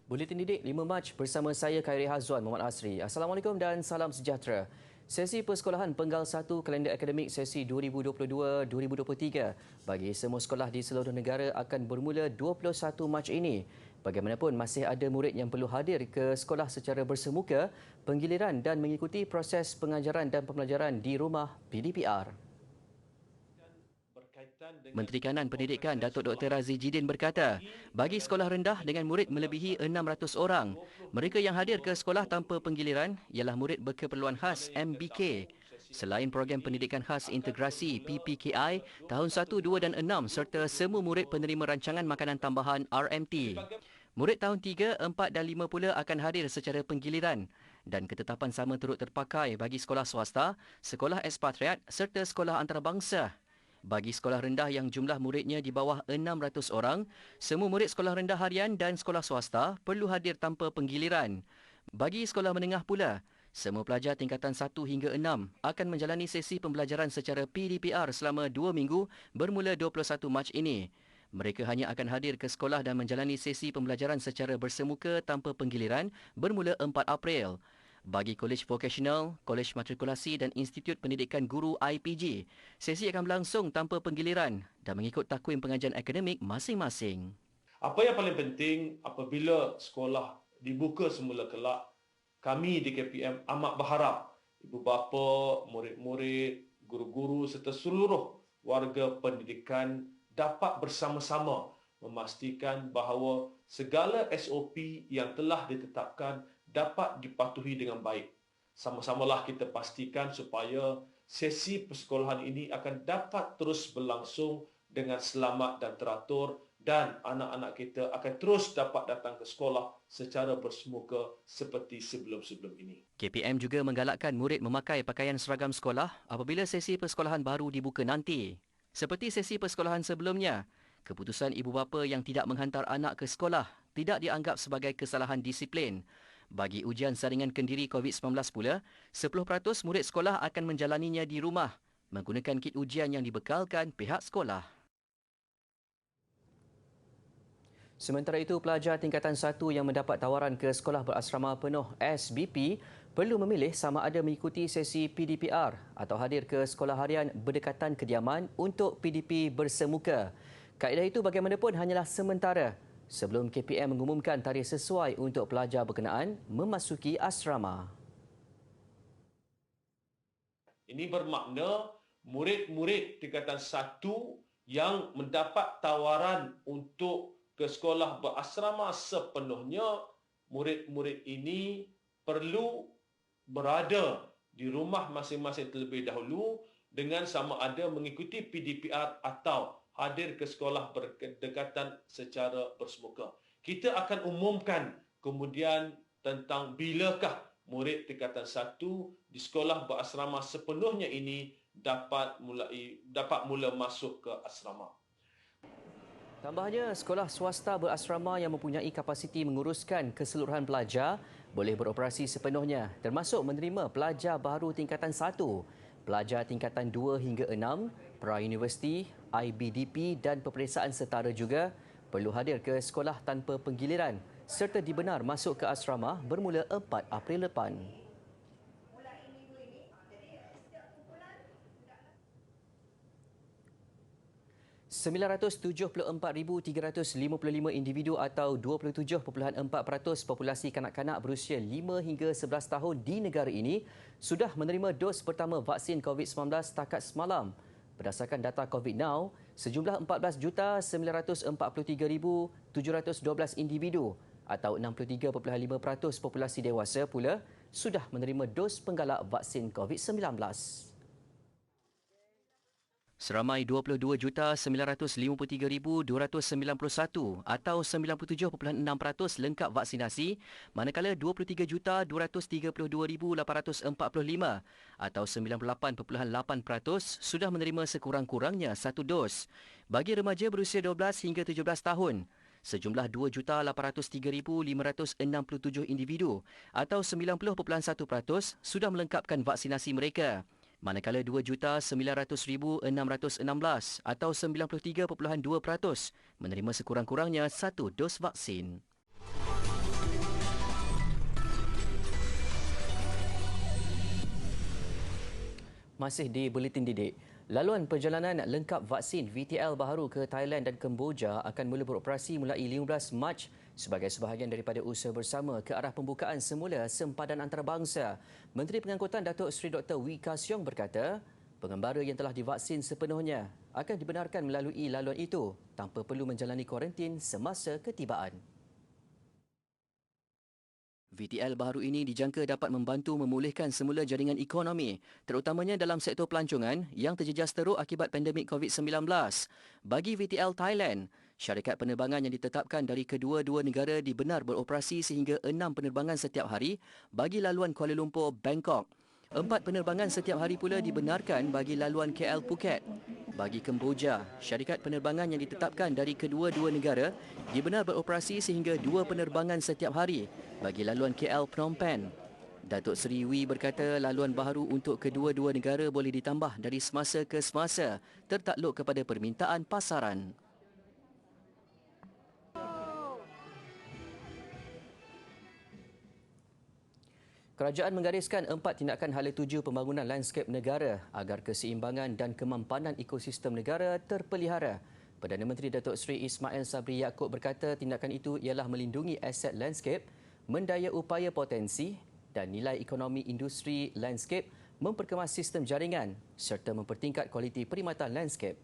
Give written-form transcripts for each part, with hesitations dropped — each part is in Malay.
Buletin Didik 5 Mac bersama saya Khairi Hazwan Muhammad Asri. Assalamualaikum dan salam sejahtera. Sesi persekolahan penggal 1 kalender akademik sesi 2022-2023 bagi semua sekolah di seluruh negara akan bermula 21 Mac ini. Bagaimanapun masih ada murid yang perlu hadir ke sekolah secara bersemuka, penggiliran dan mengikuti proses pengajaran dan pembelajaran di rumah PDPR. Menteri Kanan Pendidikan Datuk Dr. Razi Jidin berkata, bagi sekolah rendah dengan murid melebihi 600 orang, mereka yang hadir ke sekolah tanpa penggiliran ialah murid berkeperluan khas MBK. Selain program pendidikan khas integrasi PPKI tahun 1, 2 dan 6 serta semua murid penerima rancangan makanan tambahan RMT. Murid tahun 3, 4 dan 5 pula akan hadir secara penggiliran dan ketetapan sama turut terpakai bagi sekolah swasta, sekolah ekspatriat serta sekolah antarabangsa. Bagi sekolah rendah yang jumlah muridnya di bawah 600 orang, semua murid sekolah rendah harian dan sekolah swasta perlu hadir tanpa penggiliran. Bagi sekolah menengah pula, semua pelajar tingkatan 1 hingga 6 akan menjalani sesi pembelajaran secara PDPR selama 2 minggu bermula 21 Mac ini. Mereka hanya akan hadir ke sekolah dan menjalani sesi pembelajaran secara bersemuka tanpa penggiliran bermula 4 April. Bagi Kolej Vokasional, Kolej Matrikulasi dan Institut Pendidikan Guru IPG, sesi akan berlangsung tanpa penggiliran dan mengikut takwim pengajian akademik masing-masing. Apa yang paling penting apabila sekolah dibuka semula kelak, kami di KPM amat berharap ibu bapa, murid-murid, guru-guru serta seluruh warga pendidikan dapat bersama-sama memastikan bahawa segala SOP yang telah ditetapkan dapat dipatuhi dengan baik. Sama-samalah kita pastikan supaya sesi persekolahan ini akan dapat terus berlangsung dengan selamat dan teratur dan anak-anak kita akan terus dapat datang ke sekolah secara bersemuka seperti sebelum-sebelum ini. KPM juga menggalakkan murid memakai pakaian seragam sekolah apabila sesi persekolahan baru dibuka nanti. Seperti sesi persekolahan sebelumnya, keputusan ibu bapa yang tidak menghantar anak ke sekolah tidak dianggap sebagai kesalahan disiplin. Bagi ujian saringan kendiri COVID-19 pula, 10% murid sekolah akan menjalaninya di rumah menggunakan kit ujian yang dibekalkan pihak sekolah. Sementara itu, pelajar tingkatan 1 yang mendapat tawaran ke sekolah berasrama penuh SBP perlu memilih sama ada mengikuti sesi PDPR atau hadir ke sekolah harian berdekatan kediaman untuk PDP bersemuka. Kaedah itu bagaimanapun hanyalah sementara sebelum KPM mengumumkan tarikh sesuai untuk pelajar berkenaan memasuki asrama. Ini bermakna murid-murid tingkatan 1 yang mendapat tawaran untuk ke sekolah berasrama sepenuhnya, murid-murid ini perlu berada di rumah masing-masing terlebih dahulu dengan sama ada mengikuti PDPR atau hadir ke sekolah berdekatan secara bersemuka. Kita akan umumkan kemudian tentang bilakah murid tingkatan 1 di sekolah berasrama sepenuhnya ini dapat mula masuk ke asrama. Tambahnya, sekolah swasta berasrama yang mempunyai kapasiti menguruskan keseluruhan pelajar boleh beroperasi sepenuhnya termasuk menerima pelajar baru tingkatan 1, pelajar tingkatan 2 hingga 6, pra-universiti, IBDP dan peperiksaan setara juga perlu hadir ke sekolah tanpa penggiliran serta dibenar masuk ke asrama bermula 4 April depan. ...974,355 individu atau 27.4% populasi kanak-kanak berusia 5 hingga 11 tahun di negara ini sudah menerima dos pertama vaksin COVID-19 setakat semalam. Berdasarkan data COVID-Now, sejumlah 14,743,712 individu atau 63.5% populasi dewasa pula sudah menerima dos penggalak vaksin COVID-19. Seramai 22,953,291 atau 97.6% lengkap vaksinasi, manakala 23,232,845 atau 98.8% sudah menerima sekurang-kurangnya satu dos. Bagi remaja berusia 12 hingga 17 tahun, sejumlah 2,803,567 individu atau 90.1% sudah melengkapkan vaksinasi mereka. Manakala 2,900,616 atau 93.2% menerima sekurang-kurangnya satu dos vaksin. Masih di Buletin Didik, laluan perjalanan lengkap vaksin VTL baharu ke Thailand dan Kemboja akan mula beroperasi mulai 15 Mac sebagai sebahagian daripada usaha bersama ke arah pembukaan semula sempadan antarabangsa. Menteri Pengangkutan Datuk Seri Dr. Wee Ka Siong berkata, pengembara yang telah divaksin sepenuhnya akan dibenarkan melalui laluan itu tanpa perlu menjalani kuarantin semasa ketibaan. VTL baharu ini dijangka dapat membantu memulihkan semula jaringan ekonomi, terutamanya dalam sektor pelancongan yang terjejas teruk akibat pandemik COVID-19. Bagi VTL Thailand, syarikat penerbangan yang ditetapkan dari kedua-dua negara dibenar beroperasi sehingga 6 penerbangan setiap hari bagi laluan Kuala Lumpur, Bangkok. 4 penerbangan setiap hari pula dibenarkan bagi laluan KL Phuket. Bagi Kemboja, syarikat penerbangan yang ditetapkan dari kedua-dua negara dibenar beroperasi sehingga 2 penerbangan setiap hari bagi laluan KL Phnom Penh. Datuk Seri Wee berkata laluan baharu untuk kedua-dua negara boleh ditambah dari semasa ke semasa tertakluk kepada permintaan pasaran. Kerajaan menggariskan 4 tindakan hala tuju pembangunan lanskap negara agar keseimbangan dan kemampanan ekosistem negara terpelihara. Perdana Menteri Datuk Seri Ismail Sabri Yaakob berkata tindakan itu ialah melindungi aset lanskap, mendaya upaya potensi dan nilai ekonomi industri lanskap, memperkemas sistem jaringan serta mempertingkat kualiti perkhidmatan lanskap.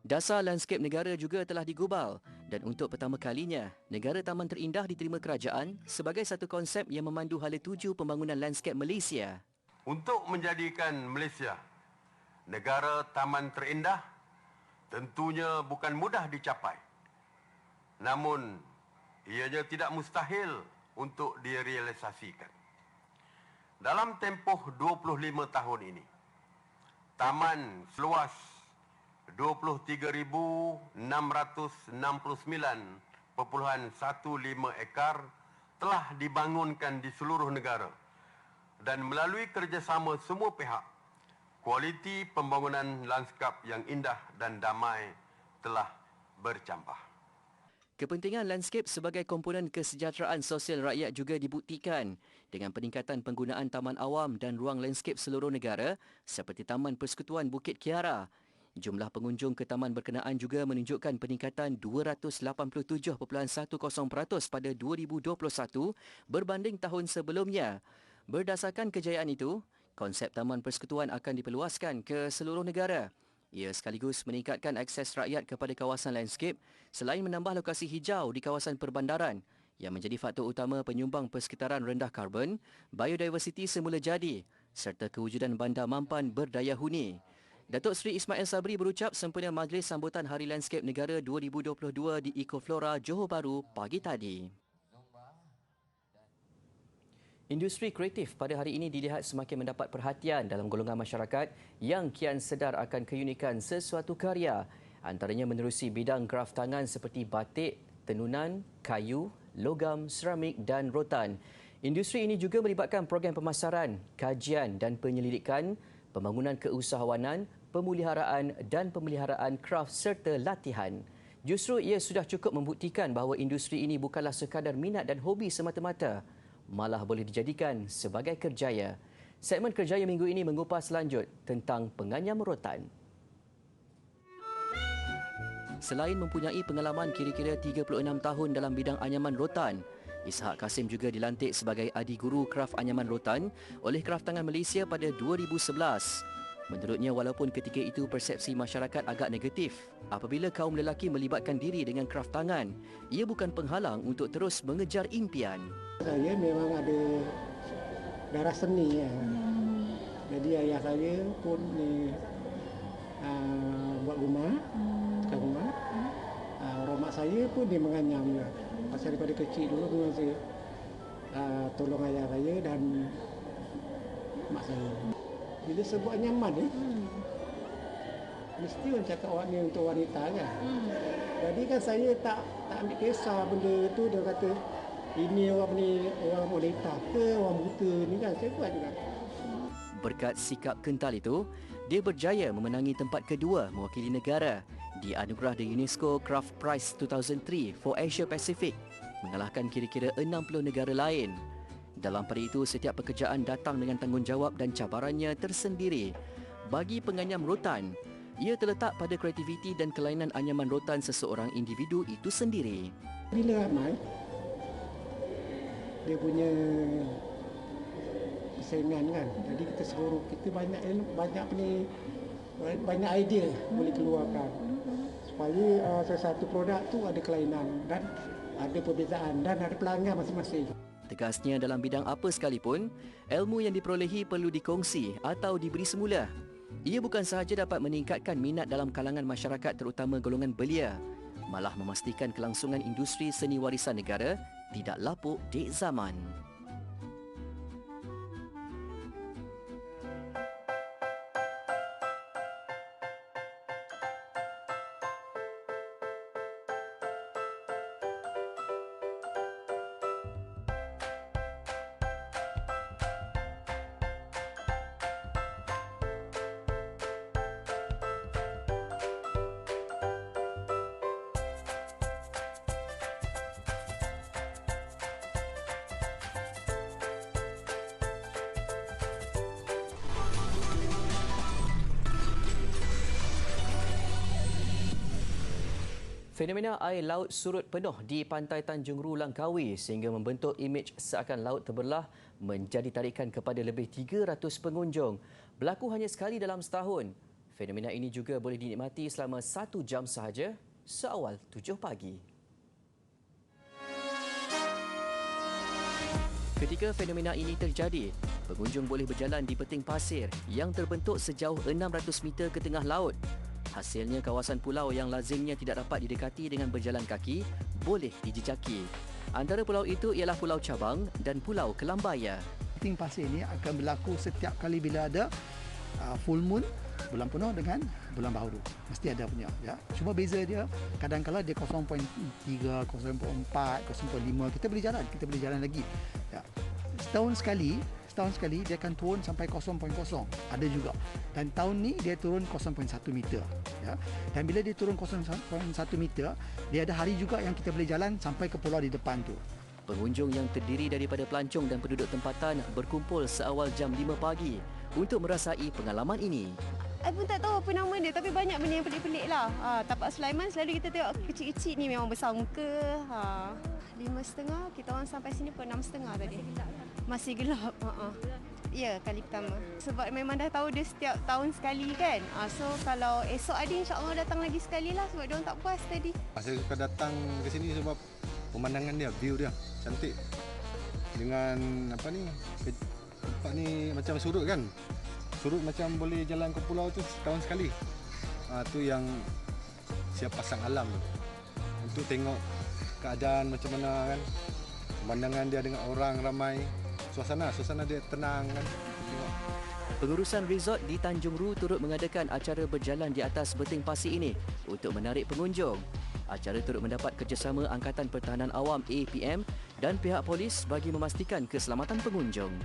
Dasar lanskap negara juga telah digubal dan untuk pertama kalinya, negara taman terindah diterima kerajaan sebagai satu konsep yang memandu hala tuju pembangunan lanskap Malaysia. Untuk menjadikan Malaysia negara taman terindah tentunya bukan mudah dicapai. Namun, ianya tidak mustahil untuk direalisasikan. Dalam tempoh 25 tahun ini, taman seluas 23,669.15 ekar telah dibangunkan di seluruh negara dan melalui kerjasama semua pihak, kualiti pembangunan lanskap yang indah dan damai telah bercampur. Kepentingan lanskap sebagai komponen kesejahteraan sosial rakyat juga dibuktikan dengan peningkatan penggunaan taman awam dan ruang lanskap seluruh negara seperti Taman Persekutuan Bukit Kiara. Jumlah pengunjung ke taman berkenaan juga menunjukkan peningkatan 287.10% pada 2021 berbanding tahun sebelumnya. Berdasarkan kejayaan itu, konsep Taman Persekutuan akan diperluaskan ke seluruh negara. Ia sekaligus meningkatkan akses rakyat kepada kawasan lanskap selain menambah lokasi hijau di kawasan perbandaran yang menjadi faktor utama penyumbang persekitaran rendah karbon, biodiversiti semula jadi serta kewujudan bandar mampan berdaya huni. Datuk Seri Ismail Sabri berucap sempena Majlis Sambutan Hari Lanskap Negara 2022 di Ecoflora Johor Bahru pagi tadi. Industri kreatif pada hari ini dilihat semakin mendapat perhatian dalam golongan masyarakat yang kian sedar akan keunikan sesuatu karya. Antaranya menerusi bidang kraf tangan seperti batik, tenunan, kayu, logam, seramik dan rotan. Industri ini juga melibatkan program pemasaran, kajian dan penyelidikan, pembangunan keusahawanan, pemuliharaan dan pemeliharaan kraf serta latihan. Justru ia sudah cukup membuktikan bahawa industri ini bukanlah sekadar minat dan hobi semata-mata, malah boleh dijadikan sebagai kerjaya. Segmen Kerjaya minggu ini mengupas lanjut tentang penganyam rotan. Selain mempunyai pengalaman kira-kira 36 tahun dalam bidang anyaman rotan, Ishak Kasim juga dilantik sebagai Adi Guru Kraf Anyaman Rotan oleh Kraf Tangan Malaysia pada 2011. Menurutnya, walaupun ketika itu persepsi masyarakat agak negatif apabila kaum lelaki melibatkan diri dengan kraf tangan, ia bukan penghalang untuk terus mengejar impian. Saya memang ada darah seni ya. Jadi ayah saya pun buat rumah, tukang rumah. Orang mak saya pun dia menganyam ya. Pasal daripada kecil dulu memang saya tolong ayah saya dan mak saya. Bila sebuah nyaman mesti orang cakap awak ni untuk wanita kan. Jadi kan saya tak ambil kisah benda tu, dia kata ini orang wanita ke orang buta ni kan, saya buat juga. Berkat sikap kental itu, dia berjaya memenangi tempat kedua mewakili negara di anugerah The UNESCO Craft Prize 2003 for Asia Pacific, mengalahkan kira-kira 60 negara lain. Dalam pada itu, setiap pekerjaan datang dengan tanggungjawab dan cabarannya tersendiri. Bagi penganyam rotan, ia terletak pada kreativiti dan kelainan anyaman rotan seseorang individu itu sendiri. Bila ramai, dia punya persaingan kan. Jadi kita seluruh kita banyak idea boleh keluarkan supaya sesuatu produk tu ada kelainan dan ada perbezaan dan ada pelanggan masing-masing. Tegasnya, dalam bidang apa sekalipun, ilmu yang diperolehi perlu dikongsi atau diberi semula. Ia bukan sahaja dapat meningkatkan minat dalam kalangan masyarakat terutama golongan belia, malah memastikan kelangsungan industri seni warisan negara tidak lapuk di zaman. Fenomena air laut surut penuh di pantai Tanjung Ru, Langkawi sehingga membentuk imej seakan laut terbelah menjadi tarikan kepada lebih 300 pengunjung. Berlaku hanya sekali dalam setahun. Fenomena ini juga boleh dinikmati selama 1 jam sahaja seawal 7 pagi. Ketika fenomena ini terjadi, pengunjung boleh berjalan di peting pasir yang terbentuk sejauh 600 meter ke tengah laut. Hasilnya, kawasan pulau yang lazimnya tidak dapat didekati dengan berjalan kaki boleh dijejaki. Antara pulau itu ialah Pulau Cabang dan Pulau Kelambaya. Peting pasir ini akan berlaku setiap kali bila ada full moon, bulan penuh dengan bulan baharu. Mesti ada punya. Ya. Cuma beza dia, kadang-kadang dia 0.3, 0.4, 0.5. Kita boleh jalan lagi. Ya. Setahun sekali dia akan turun sampai 0.0. Ada juga. Dan tahun ni dia turun 0.1 meter. Ya. Dan bila dia turun 0.1 meter, dia ada hari juga yang kita boleh jalan sampai ke pulau di depan tu. Pengunjung yang terdiri daripada pelancong dan penduduk tempatan berkumpul seawal jam 5 pagi untuk merasai pengalaman ini. Saya pun tak tahu apa nama dia, tapi banyak benda yang pelik-pelik lah. Tapak Sulaiman selalu kita tengok kecil-kecil ni memang besar muka. 5.5, kita orang sampai sini pun 6.5 tadi. Masih gelap. Ya, kali pertama. Sebab memang dah tahu dia setiap tahun sekali kan. So kalau esok ada, insya-Allah datang lagi sekali lah sebab dia orang tak puas tadi. Saya suka datang ke sini sebab pemandangan dia, view dia cantik. Dengan apa ni? Tempat ni macam surut kan. Surut macam boleh jalan ke pulau tu setahun sekali. Tu yang siap pasang alam tu. Untuk tengok keadaan macam mana kan. Pemandangan dia dengan orang ramai. Suasana dia tenang kan. Pengurusan resort di Tanjung Ru turut mengadakan acara berjalan di atas beting pasir ini untuk menarik pengunjung. Acara turut mendapat kerjasama Angkatan Pertahanan Awam APM dan pihak polis bagi memastikan keselamatan pengunjung.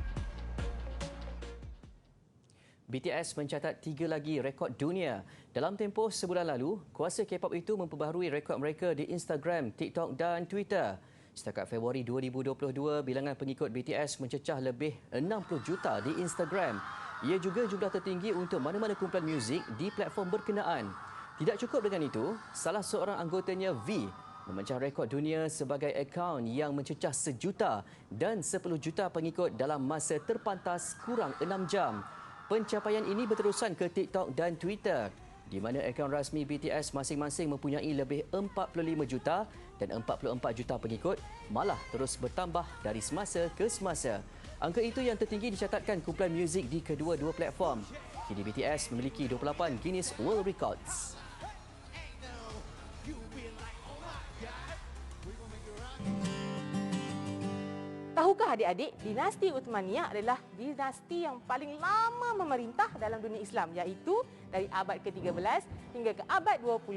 BTS mencatat 3 lagi rekod dunia. Dalam tempoh sebulan lalu, kuasa K-pop itu memperbaharui rekod mereka di Instagram, TikTok dan Twitter. Setakat Februari 2022, bilangan pengikut BTS mencecah lebih 60 juta di Instagram. Ia juga jumlah tertinggi untuk mana-mana kumpulan muzik di platform berkenaan. Tidak cukup dengan itu, salah seorang anggotanya V memecah rekod dunia sebagai akaun yang mencecah 1 juta dan 10 juta pengikut dalam masa terpantas kurang 6 jam. Pencapaian ini berterusan ke TikTok dan Twitter, di mana akaun rasmi BTS masing-masing mempunyai lebih 45 juta dan 44 juta pengikut, malah terus bertambah dari semasa ke semasa. Angka itu yang tertinggi dicatatkan kumpulan muzik di kedua-dua platform. Kini BTS memiliki 28 Guinness World Records. Tahukah adik-adik, dinasti Uthmaniyah adalah dinasti yang paling lama memerintah dalam dunia Islam, iaitu dari abad ke-13 hingga ke abad 20.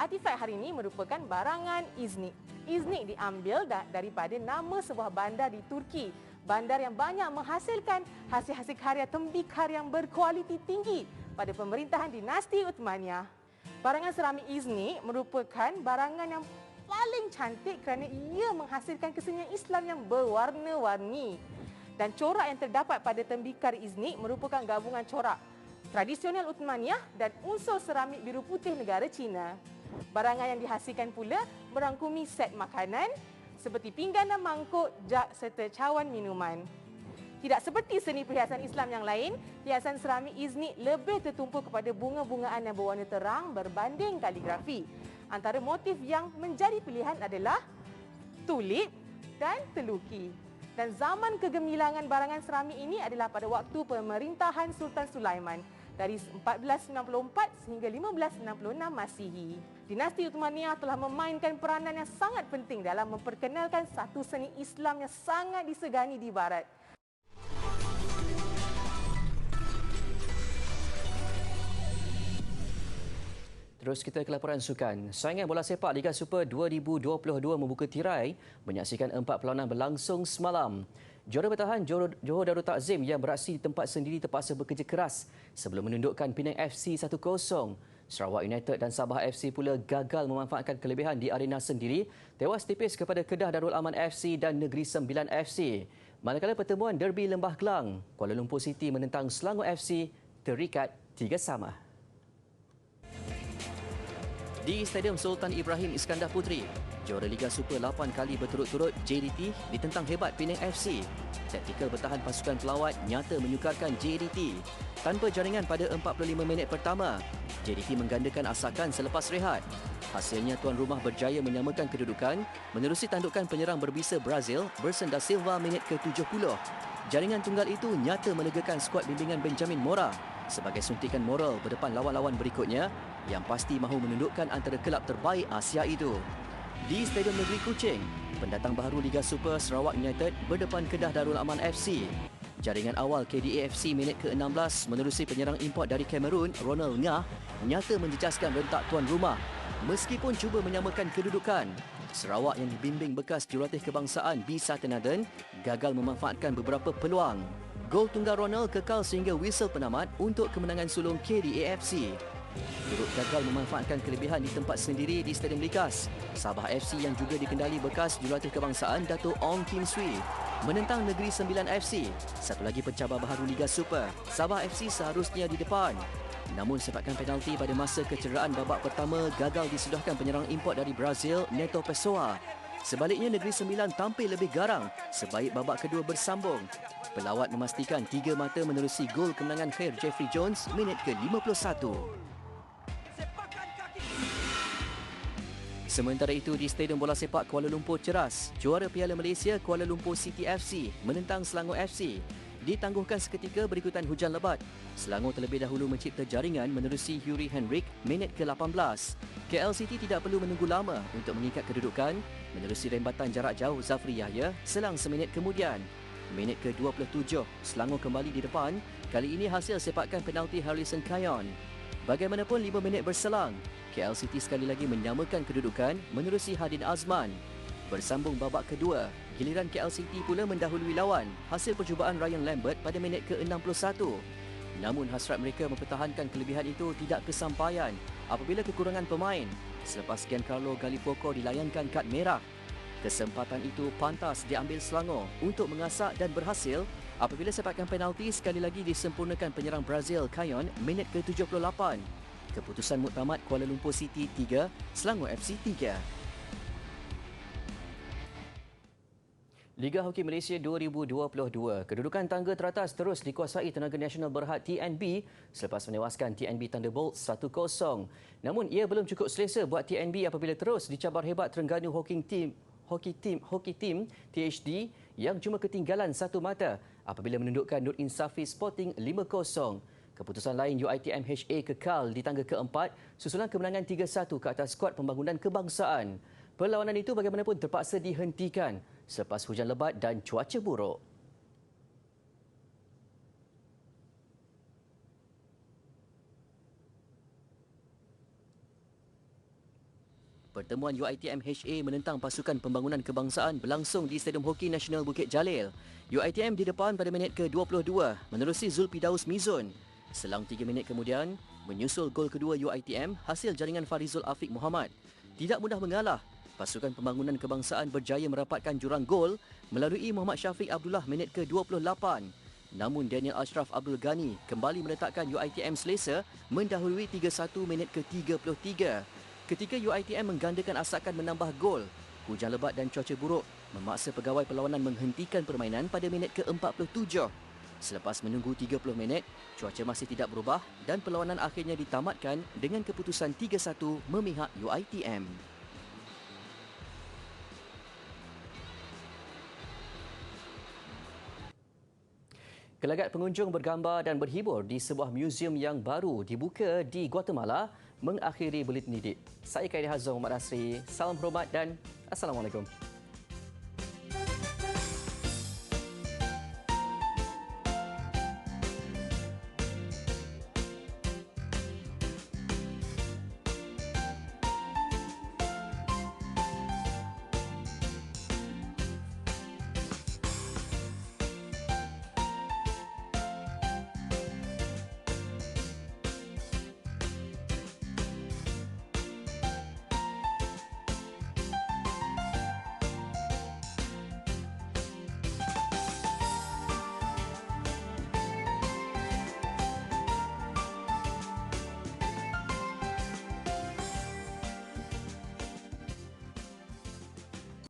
Artifak hari ini merupakan barangan Iznik. Iznik diambil daripada nama sebuah bandar di Turki. Bandar yang banyak menghasilkan hasil-hasil karya tembikar yang berkualiti tinggi pada pemerintahan dinasti Uthmaniyah. Barangan seramik Iznik merupakan barangan yang paling cantik kerana ia menghasilkan kesenian Islam yang berwarna-warni. Dan corak yang terdapat pada tembikar Iznik merupakan gabungan corak tradisional Uthmaniyah dan unsur seramik biru putih negara China. Barangan yang dihasilkan pula merangkumi set makanan seperti pinggan dan mangkuk, jak serta cawan minuman. Tidak seperti seni perhiasan Islam yang lain, hiasan seramik Iznik lebih tertumpu kepada bunga-bungaan yang berwarna terang berbanding kaligrafi. Antara motif yang menjadi pilihan adalah tulip dan teluki. Dan zaman kegemilangan barangan seramik ini adalah pada waktu pemerintahan Sultan Sulaiman dari 1494 sehingga 1566 Masihi. Dinasti Uthmaniyah telah memainkan peranan yang sangat penting dalam memperkenalkan satu seni Islam yang sangat disegani di Barat. Terus kita ke laporan sukan. Saingan bola sepak Liga Super 2022 membuka tirai menyaksikan 4 perlawanan berlangsung semalam. Juara bertahan Johor Darul Takzim yang beraksi di tempat sendiri terpaksa bekerja keras sebelum menundukkan Penang FC 1-0. Sarawak United dan Sabah FC pula gagal memanfaatkan kelebihan di arena sendiri, tewas tipis kepada Kedah Darul Aman FC dan Negeri Sembilan FC. Manakala pertemuan derby Lembah Kelang, Kuala Lumpur City menentang Selangor FC terikat 3-3. Di Stadium Sultan Ibrahim Iskandar Puteri, juara Liga Super 8 kali berturut-turut JDT ditentang hebat Penang FC. Taktikal bertahan pasukan pelawat nyata menyukarkan JDT. Tanpa jaringan pada 45 minit pertama, JDT menggandakan asakan selepas rehat. Hasilnya tuan rumah berjaya menyamakan kedudukan menerusi tandukan penyerang berbisa Brazil Berson da Silva minit ke-70. Jaringan tunggal itu nyata melegakan skuad bimbingan Benjamin Mora sebagai suntikan moral berdepan lawan-lawan berikutnya yang pasti mahu menundukkan antara kelab terbaik Asia itu. Di Stadium Negeri Kuching, pendatang baharu Liga Super Sarawak United berdepan Kedah Darul Aman FC. Jaringan awal KDA FC minit ke-16 menerusi penyerang import dari Cameroon, Ronald Ngah, nyata menjejaskan rentak tuan rumah. Meskipun cuba menyamakan kedudukan, Sarawak yang dibimbing bekas jurulatih kebangsaan B. Satyanathan gagal memanfaatkan beberapa peluang. Gol tunggal Ronald kekal sehingga whistle penamat untuk kemenangan sulung KDA FC. Turut gagal memanfaatkan kelebihan di tempat sendiri di Stadium Likas, Sabah FC yang juga dikendali bekas jurulatih kebangsaan Dato' Ong Kim Swee menentang Negeri Sembilan FC, satu lagi pencabar baharu Liga Super. Sabah FC seharusnya di depan. Namun sepakan penalti pada masa kecederaan babak pertama gagal disudahkan penyerang import dari Brazil, Neto Pessoa. Sebaliknya Negeri Sembilan tampil lebih garang sebaik babak kedua bersambung. Pelawat memastikan 3 mata menerusi gol kemenangan Khair Jeffrey Jones minit ke-51. Sementara itu di Stadium Bola Sepak Kuala Lumpur Ceras, juara Piala Malaysia Kuala Lumpur City FC menentang Selangor FC. Ditangguhkan seketika berikutan hujan lebat. Selangor terlebih dahulu mencipta jaringan menerusi Yuri Henrik minit ke-18. KL City tidak perlu menunggu lama untuk mengikat kedudukan menerusi rembatan jarak jauh Zafri Yahya selang seminit kemudian. Minit ke-27, Selangor kembali di depan, kali ini hasil sepakan penalti Harrison Kayon. Bagaimanapun 5 minit berselang, KL City sekali lagi menyamakan kedudukan menerusi Hadin Azman. Bersambung babak kedua, giliran KL City pula mendahului lawan hasil percubaan Ryan Lambert pada minit ke-61. Namun hasrat mereka mempertahankan kelebihan itu tidak kesampaian apabila kekurangan pemain selepas Giancarlo Gallipoco dilayankan kad merah. Kesempatan itu pantas diambil Selangor untuk mengasak dan berhasil apabila sepakan penalti sekali lagi disempurnakan penyerang Brazil Kayon minit ke-78. Keputusan muktamad Kuala Lumpur City 3, Selangor FC 3. Liga Hoki Malaysia 2022, kedudukan tangga teratas terus dikuasai Tenaga Nasional Berhad TNB selepas menewaskan TNB Thunderbolts 1-0. Namun ia belum cukup selesa buat TNB apabila terus dicabar hebat Terengganu Hoki Team THD yang cuma ketinggalan 1 mata apabila menundukkan Nur Insafi Sporting 5-0. Keputusan lain UiTM HA kekal di tangga keempat susulan kemenangan 3-1 ke atas skuad pembangunan kebangsaan. Perlawanan itu bagaimanapun terpaksa dihentikan selepas hujan lebat dan cuaca buruk. Pertemuan UiTM HA menentang pasukan pembangunan kebangsaan berlangsung di Stadium Hoki Nasional Bukit Jalil. UiTM di depan pada minit ke-22 menerusi Zulfidaus Mizun. Selang 3 minit kemudian, menyusul gol kedua UiTM hasil jaringan Farizul Afiq Muhammad. Tidak mudah mengalah, Pasukan Pembangunan Kebangsaan berjaya merapatkan jurang gol melalui Muhammad Syafiq Abdullah minit ke-28. Namun Daniel Ashraf Abdul Ghani kembali meletakkan UiTM selesa mendahului 3-1 minit ke-33. Ketika UiTM menggandakan asakan menambah gol, hujan lebat dan cuaca buruk memaksa pegawai perlawanan menghentikan permainan pada minit ke-47. Selepas menunggu 30 minit, cuaca masih tidak berubah dan perlawanan akhirnya ditamatkan dengan keputusan 3-1 memihak UiTM. Gelagat pengunjung bergambar dan berhibur di sebuah muzium yang baru dibuka di Guatemala mengakhiri Buletin Didik. Saya Khairi Hazam Muhammad Asri. Salam hormat dan Assalamualaikum.